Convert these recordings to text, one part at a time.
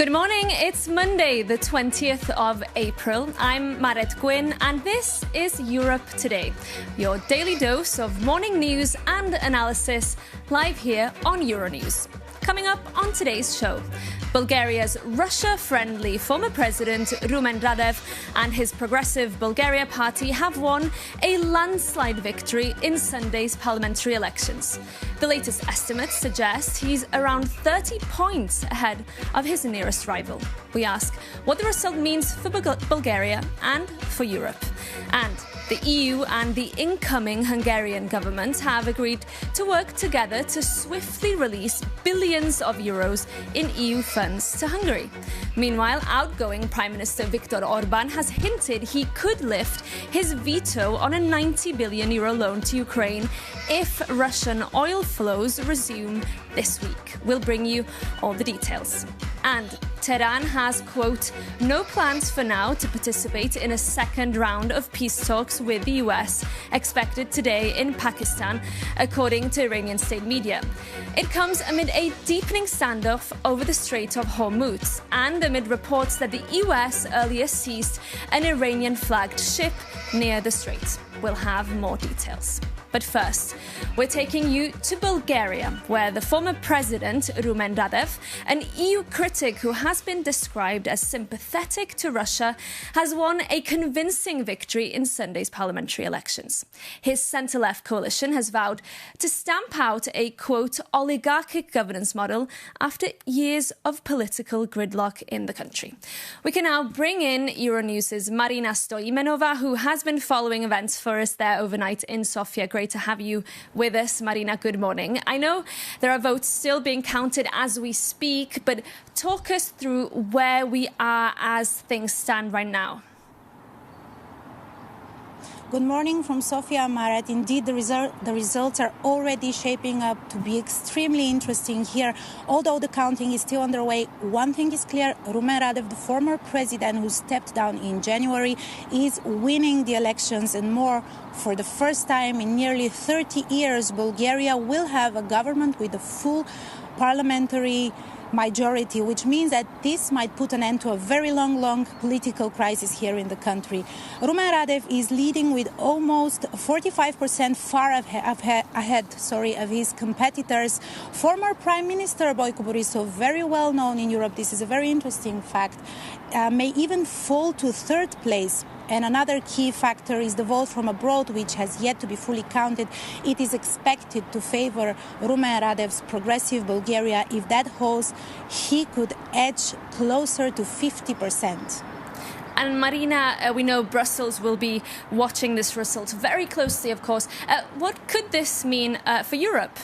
Good morning, it's Monday, the 20th of April. I'm Maret Gwyn and this is Europe Today, your daily dose of morning news and analysis live here on Euronews. Coming up on today's show, Bulgaria's Russia-friendly former president Rumen Rade and his progressive Bulgaria party have won a landslide victory in Sunday's parliamentary elections. The latest estimates suggest he's around 30 points ahead of his nearest rival. We ask what the result means for Bulgaria and for Europe. And the EU and the incoming Hungarian government have agreed to work together to swiftly release billions of euros in EU funds to Hungary. Meanwhile, outgoing Prime Minister Viktor Orbán has hinted he could lift his veto on a 90 billion euro loan to Ukraine if Russian oil flows resume this week. We'll bring you all the details. And Tehran has, quote, no plans for now to participate in a second round of peace talks with the US, expected today in Pakistan, according to Iranian state media. It comes amid a deepening standoff over the Strait of Hormuz and amid reports that the US earlier seized an Iranian-flagged ship near the Strait. We'll have more details. But first, we're taking you to Bulgaria, where the former president, Rumen Rade, an EU critic who has been described as sympathetic to Russia, has won a convincing victory in Sunday's parliamentary elections. His centre-left coalition has vowed to stamp out a, quote, oligarchic governance model after years of political gridlock in the country. We can now bring in Euronews' Marina Stoimenova, who has been following events for us there overnight in Sofia. Great to have you with us, Marina. Good morning. I know there are votes still being counted as we speak, but talk us through where we are as things stand right now. Good morning from Sofia, Marat. Indeed, the results are already shaping up to be extremely interesting here. Although the counting is still underway, one thing is clear. Rumen Rade, the former president who stepped down in January, is winning the elections and more. For the first time in nearly 30 years, Bulgaria will have a government with a full parliamentary majority, which means that this might put an end to a very long political crisis here in the country. Rumen Rade is leading with almost 45%, far ahead of his competitors. Former Prime Minister Boyko Borisov, very well known in Europe, this is a very interesting fact, may even fall to third place. And another key factor is the vote from abroad, which has yet to be fully counted. It is expected to favor Rumen Rade's progressive Bulgaria. If that holds, he could edge closer to 50%. And Marina, we know Brussels will be watching this result very closely, of course. What could this mean for Europe?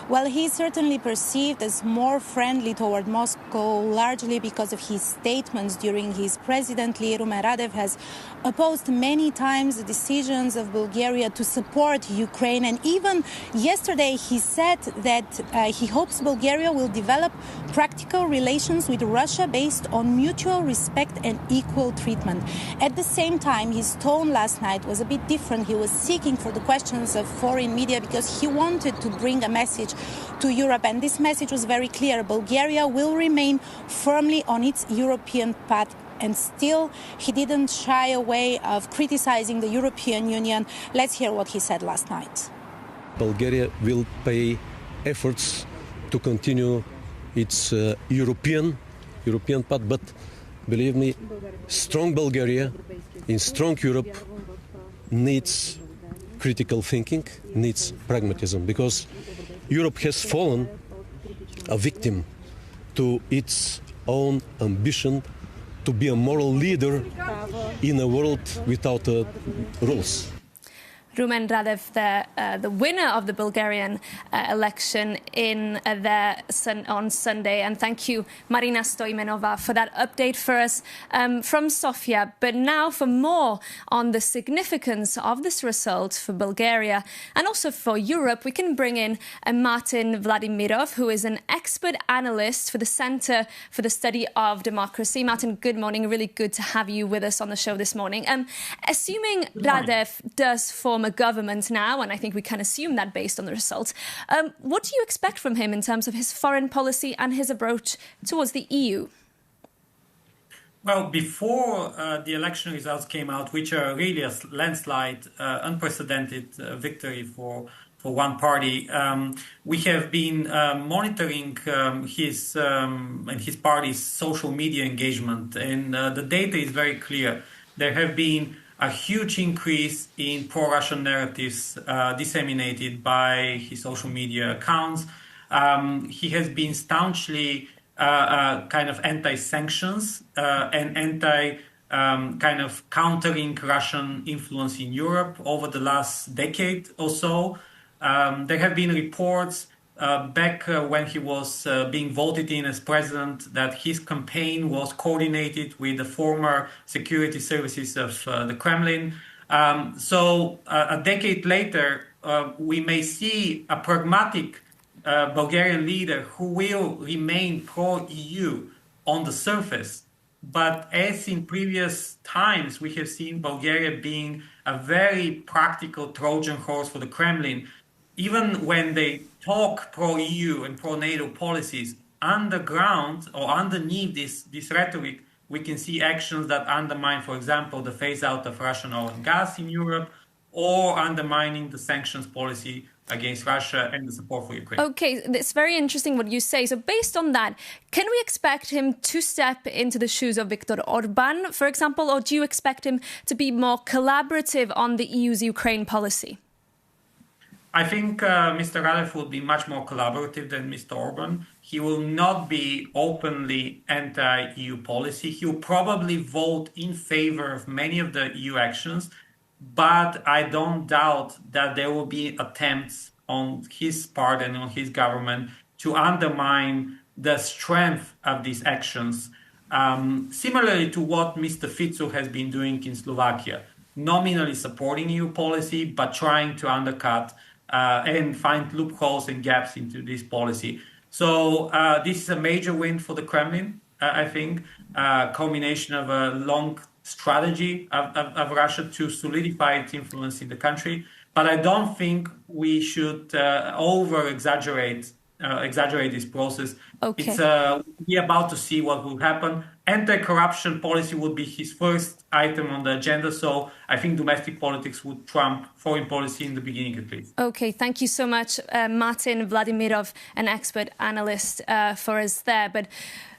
Well, he's certainly perceived as more friendly toward Moscow, largely because of his statements during his presidency. Rumen Rade has opposed many times the decisions of Bulgaria to support Ukraine. And even yesterday, he said that he hopes Bulgaria will develop practical relations with Russia based on mutual respect and equal treatment. At the same time, his tone last night was a bit different. He was seeking for the questions of foreign media because he wanted to bring a message to Europe. And this message was very clear. Bulgaria will remain firmly on its European path. And still, he didn't shy away of criticizing the European Union. Let's hear what he said last night. Bulgaria will pay efforts to continue its European path. But believe me, strong Bulgaria in strong Europe needs critical thinking, needs pragmatism, because Europe has fallen a victim to its own ambition to be a moral leader in a world without rules. Rumen Rade, the winner of the Bulgarian election on Sunday. And thank you, Marina Stoimenova, for that update for us from Sofia. But now for more on the significance of this result for Bulgaria and also for Europe, we can bring in Martin Vladimirov, who is an expert analyst for the Centre for the Study of Democracy. Martin, good morning. Really good to have you with us on the show this morning. Assuming Rade does form form a government now, and I think we can assume that based on the results. What do you expect from him in terms of his foreign policy and his approach towards the EU? Well, before the election results came out, which are really a landslide, unprecedented victory for one party, we have been monitoring his and his party's social media engagement, and the data is very clear. There have been a huge increase in pro-Russian narratives disseminated by his social media accounts. He has been staunchly kind of anti-sanctions and kind of countering Russian influence in Europe over the last decade or so. There have been reports back when he was being voted in as president that his campaign was coordinated with the former security services of the Kremlin. So a decade later, we may see a pragmatic Bulgarian leader who will remain pro-EU on the surface. But as in previous times, we have seen Bulgaria being a very practical Trojan horse for the Kremlin. Even when they talk pro-EU and pro-NATO policies, underground or underneath this rhetoric, we can see actions that undermine, for example, the phase-out of Russian oil and gas in Europe, or undermining the sanctions policy against Russia and the support for Ukraine. Okay, it's very interesting what you say. So based on that, can we expect him to step into the shoes of Viktor Orbán, for example, or do you expect him to be more collaborative on the EU's Ukraine policy? I think Mr. Rade will be much more collaborative than Mr. Orbán. He will not be openly anti-EU policy. He will probably vote in favor of many of the EU actions, but I don't doubt that there will be attempts on his part and on his government to undermine the strength of these actions, similarly to what Mr. Fico has been doing in Slovakia, nominally supporting EU policy, but trying to undercut and find loopholes and gaps into this policy. So this is a major win for the Kremlin, I think, a culmination of a long strategy of Russia to solidify its influence in the country. But I don't think we should exaggerate this process. Okay. We're about to see what will happen. Anti-corruption policy would be his first item on the agenda. So I think domestic politics would trump foreign policy in the beginning, at least. Okay, thank you so much, Martin Vladimirov, an expert analyst for us there. But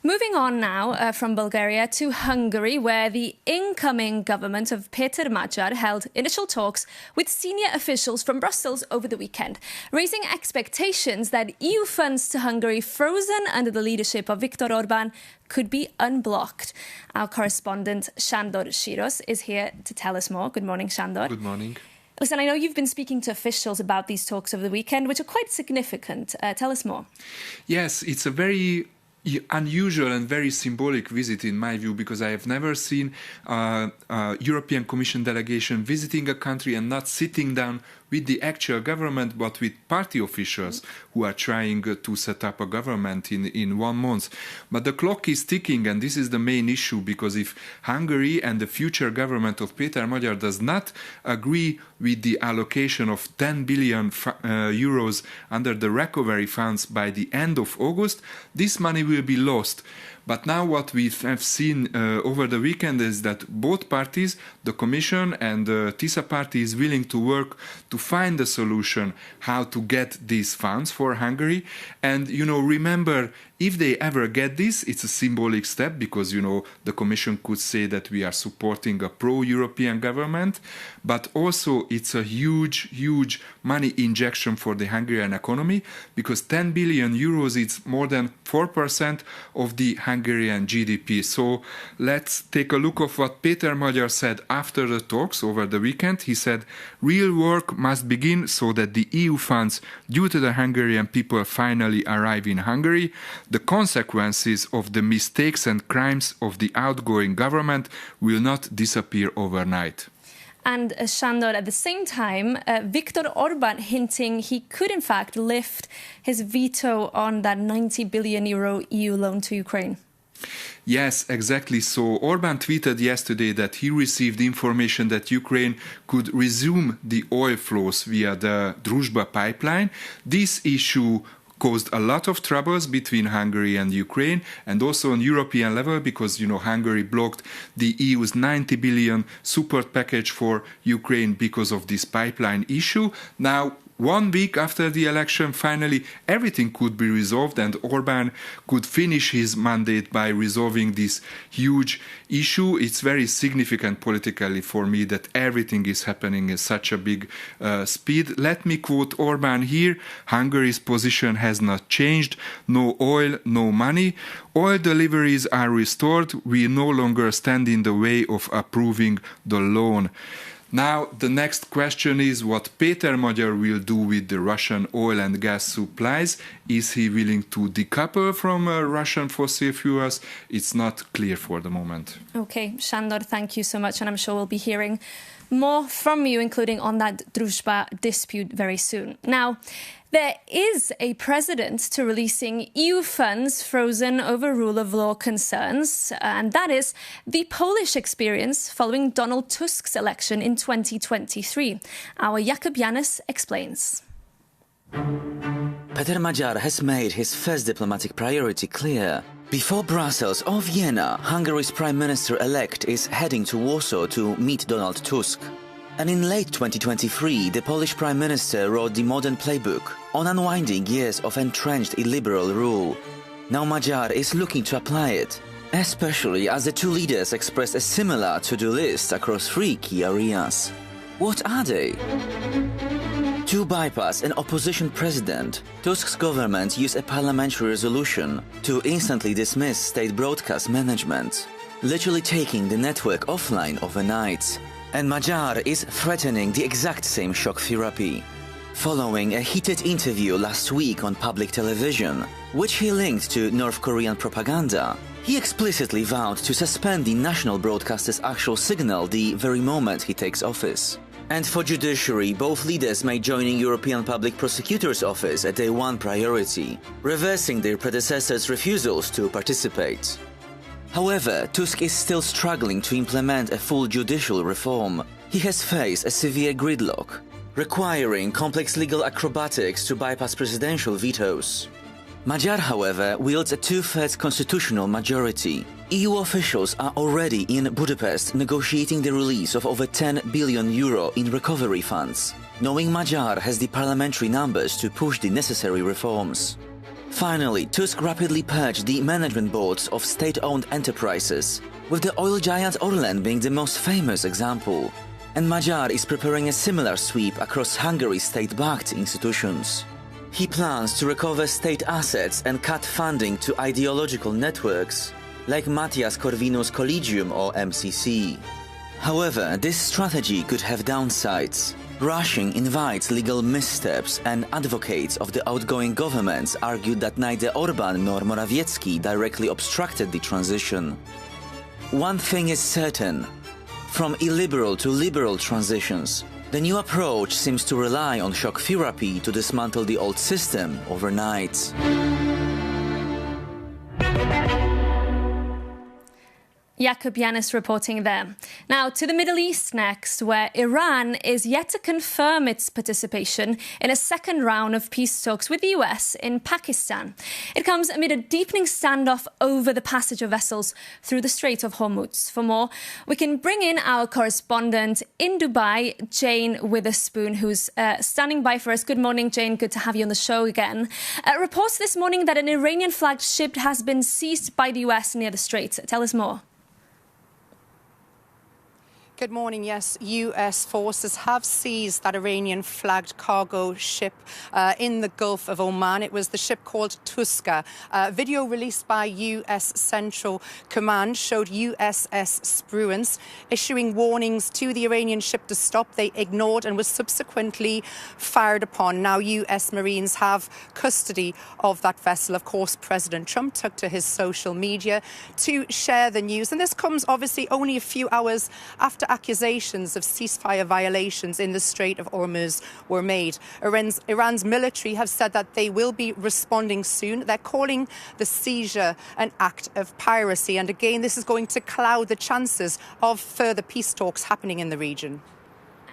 moving on now from Bulgaria to Hungary, where the incoming government of Péter Magyar held initial talks with senior officials from Brussels over the weekend, raising expectations that EU funds to Hungary frozen under the leadership of Viktor Orbán could be unblocked. Our correspondent Sándor Síros is here to tell us more. Good morning, Sándor. Good morning. Listen, I know you've been speaking to officials about these talks over the weekend, which are quite significant. Tell us more. Yes, it's a very unusual and very symbolic visit in my view, because I have never seen a European Commission delegation visiting a country and not sitting down with the actual government, but with party officials who are trying to set up a government in 1 month. But the clock is ticking, and this is the main issue, because if Hungary and the future government of Péter Magyar does not agree with the allocation of 10 billion euros under the recovery funds by the end of August, this money will be lost. But now what we have seen over the weekend is that both parties, the Commission and the TISA party, is willing to work to find a solution how to get these funds for Hungary. And, remember, if they ever get this, it's a symbolic step, because, the Commission could say that we are supporting a pro-European government, but also it's a huge, huge money injection for the Hungarian economy, because 10 billion euros is more than 4% of the Hungarian GDP. So let's take a look of what Péter Magyar said after the talks over the weekend. He said, real work must begin so that the EU funds due to the Hungarian people finally arrive in Hungary. The consequences of the mistakes and crimes of the outgoing government will not disappear overnight. And Sándor, at the same time, Viktor Orbán hinting he could in fact lift his veto on that 90 billion euro EU loan to Ukraine. Yes, exactly. So Orbán tweeted yesterday that he received information that Ukraine could resume the oil flows via the Druzhba pipeline. This issue caused a lot of troubles between Hungary and Ukraine, and also on European level, because Hungary blocked the EU's 90 billion support package for Ukraine because of this pipeline issue. Now, 1 week after the election, finally everything could be resolved, and Orbán could finish his mandate by resolving this huge issue. It's very significant politically for me that everything is happening at such a big speed. Let me quote Orbán here. Hungary's position has not changed. No oil, no money. Oil deliveries are restored. We no longer stand in the way of approving the loan. Now, the next question is what Péter Magyar will do with the Russian oil and gas supplies. Is he willing to decouple from Russian fossil fuels? It's not clear for the moment. Okay, Sándor, thank you so much, and I'm sure we'll be hearing more from you, including on that Druzhba dispute very soon. Now, there is a precedent to releasing EU funds frozen over rule of law concerns, and that is the Polish experience following Donald Tusk's election in 2023. Our Jakub Janis explains. Péter Magyar has made his first diplomatic priority clear. Before Brussels or Vienna, Hungary's Prime Minister-elect is heading to Warsaw to meet Donald Tusk. And in late 2023, the Polish Prime Minister wrote the modern playbook on unwinding years of entrenched illiberal rule. Now Magyar is looking to apply it, especially as the two leaders expressed a similar to-do list across 3 key areas. What are they? To bypass an opposition president, Tusk's government used a parliamentary resolution to instantly dismiss state broadcast management, literally taking the network offline overnight. And Magyar is threatening the exact same shock therapy. Following a heated interview last week on public television, which he linked to North Korean propaganda, he explicitly vowed to suspend the national broadcaster's actual signal the very moment he takes office. And for judiciary, both leaders may joining European Public Prosecutor's Office a day one priority, reversing their predecessors' refusals to participate. However, Tusk is still struggling to implement a full judicial reform. He has faced a severe gridlock, requiring complex legal acrobatics to bypass presidential vetoes. Magyar, however, wields a 2/3 constitutional majority. EU officials are already in Budapest negotiating the release of over 10 billion euro in recovery funds, knowing Magyar has the parliamentary numbers to push the necessary reforms. Finally, Tusk rapidly purged the management boards of state-owned enterprises, with the oil giant Orlen being the most famous example. And Magyar is preparing a similar sweep across Hungary's state-backed institutions. He plans to recover state assets and cut funding to ideological networks, like Matthias Corvinus Collegium or MCC. However, this strategy could have downsides. Rushing invites legal missteps, and advocates of the outgoing governments argued that neither Orbán nor Morawiecki directly obstructed the transition. One thing is certain. From illiberal to liberal transitions, the new approach seems to rely on shock therapy to dismantle the old system overnight. Jakub Janis reporting there. Now to the Middle East next, where Iran is yet to confirm its participation in a second round of peace talks with the US in Pakistan. It comes amid a deepening standoff over the passage of vessels through the Strait of Hormuz. For more, we can bring in our correspondent in Dubai, Jane Witherspoon, who's standing by for us. Good morning, Jane. Good to have you on the show again. Reports this morning that an Iranian-flagged ship has been seized by the US near the Strait. Tell us more. Good morning. Yes, US forces have seized that Iranian-flagged cargo ship in the Gulf of Oman. It was the ship called Tuska. Video released by US Central Command showed USS Spruance issuing warnings to the Iranian ship to stop. They ignored and was subsequently fired upon. Now US Marines have custody of that vessel. Of course, President Trump took to his social media to share the news. And this comes obviously only a few hours after accusations of ceasefire violations in the Strait of Hormuz were made. Iran's military have said that they will be responding soon. They're calling the seizure an act of piracy. And again, this is going to cloud the chances of further peace talks happening in the region.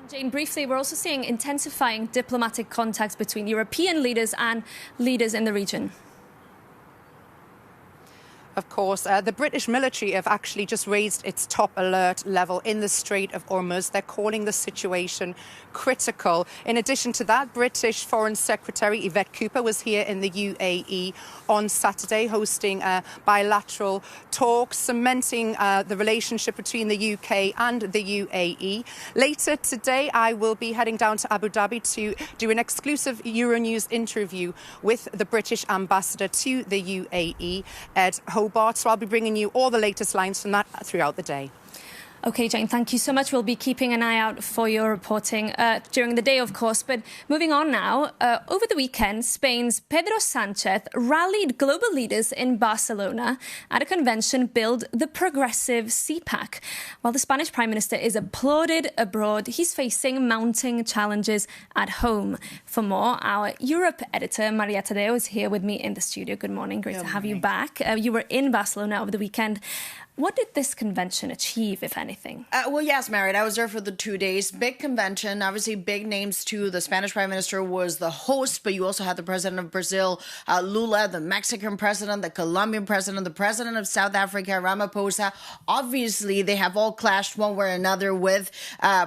Jane, briefly, we're also seeing intensifying diplomatic contacts between European leaders and leaders in the region. Of course, the British military have actually just raised its top alert level in the Strait of Hormuz. They're calling the situation critical. In addition to that, British Foreign Secretary Yvette Cooper was here in the UAE on Saturday, hosting bilateral talks, cementing the relationship between the UK and the UAE. Later today, I will be heading down to Abu Dhabi to do an exclusive Euronews interview with the British ambassador to the UAE, Ed Hobart. So I'll be bringing you all the latest lines from that throughout the day. OK, Jane, thank you so much. We'll be keeping an eye out for your reporting during the day, of course. But moving on now, over the weekend, Spain's Pedro Sánchez rallied global leaders in Barcelona at a convention billed the progressive CPAC. While the Spanish Prime Minister is applauded abroad, he's facing mounting challenges at home. For more, our Europe editor, Maria Tadeo, is here with me in the studio. Good morning. Great to have you back. You were in Barcelona over the weekend. What did this convention achieve, if anything? Well, yes, Marit, I was there for the 2 days. Big convention, obviously big names too. The Spanish Prime Minister was the host, but you also had the President of Brazil, Lula, the Mexican President, the Colombian President, the President of South Africa, Ramaphosa. Obviously, they have all clashed one way or another with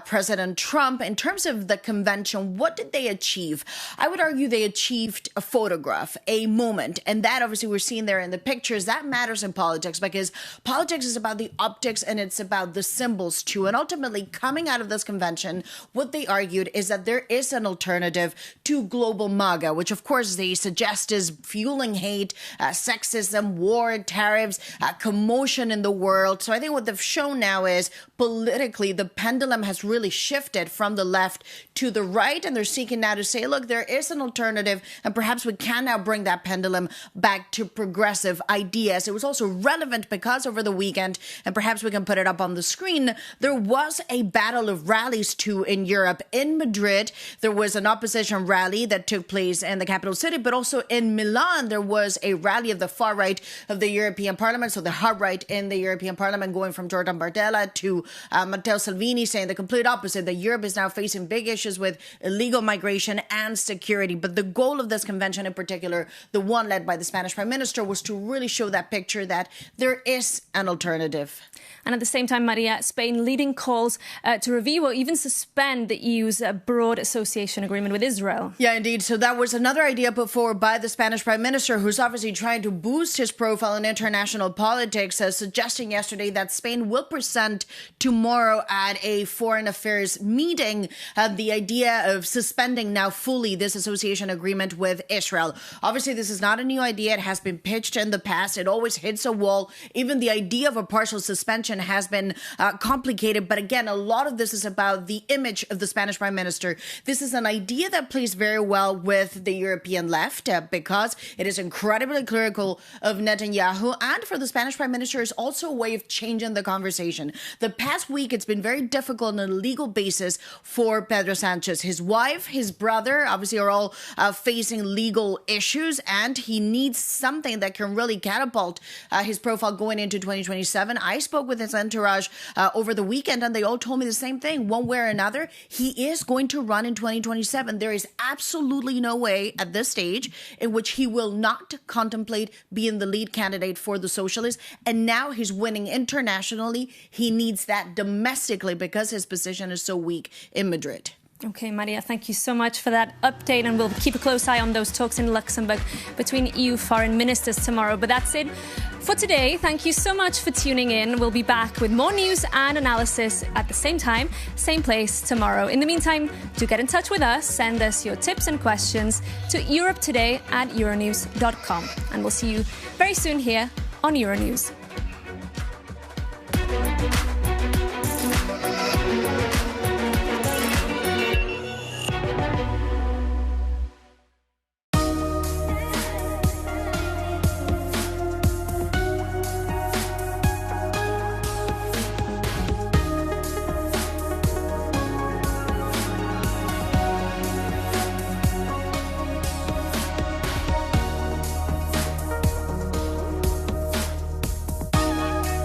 President Trump. In terms of the convention, what did they achieve? I would argue they achieved a photograph, a moment. And that, obviously, we're seeing there in the pictures. That matters in politics because politics is about the optics and it's about the symbols too. And ultimately, coming out of this convention, what they argued is that there is an alternative to global MAGA, which of course they suggest is fueling hate, sexism, war, tariffs, commotion in the world. So I think what they've shown now is politically the pendulum has really shifted from the left to the right. And they're seeking now to say, look, there is an alternative and perhaps we can now bring that pendulum back to progressive ideas. It was also relevant because over the weekend, and perhaps we can put it up on the screen, there was a battle of rallies too in Europe. In Madrid, there was an opposition rally that took place in the capital city, but also in Milan, there was a rally of the far right of the European Parliament, so the hard right in the European Parliament, going from Jordan Bardella to Matteo Salvini, saying the complete opposite, that Europe is now facing big issues with illegal migration and security. But the goal of this convention in particular, the one led by the Spanish Prime Minister, was to really show that picture that there is an alternative. And at the same time, Maria, Spain leading calls to review or even suspend the EU's broad association agreement with Israel. Yeah, indeed. So that was another idea put forward by the Spanish Prime Minister, who's obviously trying to boost his profile in international politics, suggesting yesterday that Spain will present tomorrow at a foreign affairs meeting the idea of suspending now fully this association agreement with Israel. Obviously, this is not a new idea. It has been pitched in the past. It always hits a wall. Even the idea of a partial suspension has been complicated. But again, a lot of this is about the image of the Spanish Prime Minister. This is an idea that plays very well with the European left because it is incredibly critical of Netanyahu. And for the Spanish Prime Minister, it's also a way of changing the conversation. The past week, it's been very difficult on a legal basis for Pedro Sánchez. His wife, his brother, obviously are all facing legal issues. And he needs something that can really catapult his profile going into 2027. I spoke with his entourage over the weekend and they all told me the same thing. One way or another, he is going to run in 2027. There is absolutely no way at this stage in which he will not contemplate being the lead candidate for the socialists. And now he's winning internationally. He needs that domestically because his position is so weak in Madrid. OK, Maria, thank you so much for that update. And we'll keep a close eye on those talks in Luxembourg between EU foreign ministers tomorrow. But that's it for today. Thank you so much for tuning in. We'll be back with more news and analysis at the same time, same place tomorrow. In the meantime, do get in touch with us. Send us your tips and questions to europetoday@euronews.com. And we'll see you very soon here on Euronews.